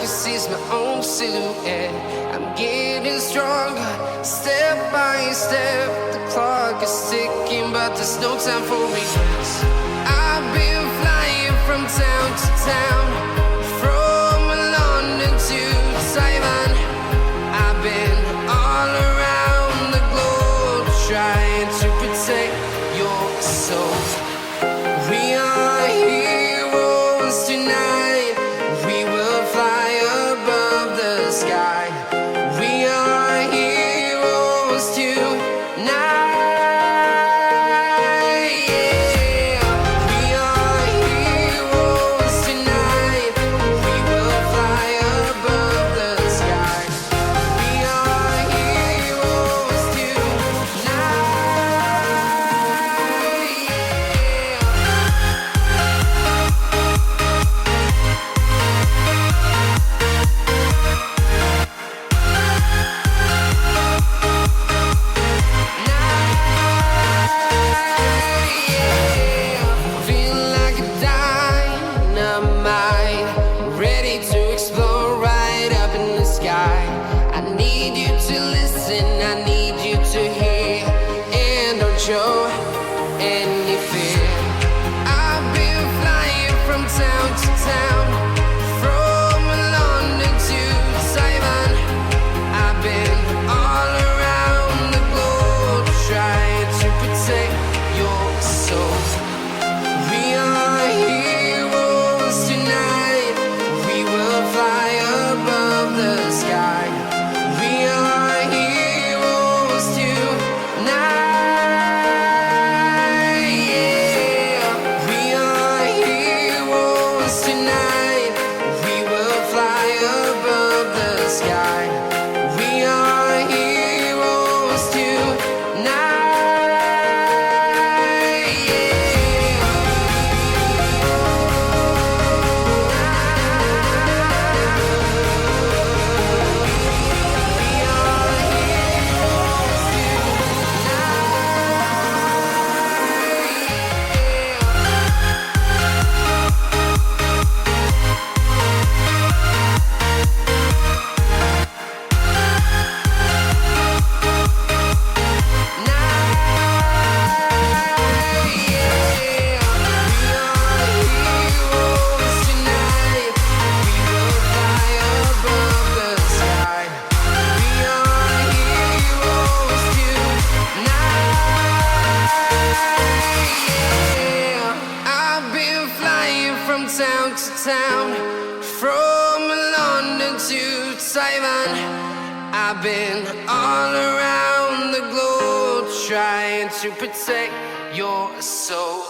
sees my own silhouette. I'm getting stronger, step by step. The clock is ticking, but there's no time for me. I've been flying from town to town, from London to Taiwan. I've been all around the globe, trying to protect your soul. We are heroes tonight. We will fly above the sky. We are heroes tonight. Yeah. We are heroes tonight. We will fly above the sky. We are heroes tonight. Feel like a dynamite, ready to explode right up in the sky. I need you to listen, I need you to hear, and don't show any fear. I've been flying from town to town, from London to Taiwan. I've been all around the globe, trying to protect your soul. We are heroes tonight. We will fly above the sky. We are heroes tonight. Yeah. We are heroes tonight. We will fly above the sky. We are heroes tonight. Yeah. I've been flying from town to town, from London to Taiwan. I've been all around the globe, trying to protect your soul.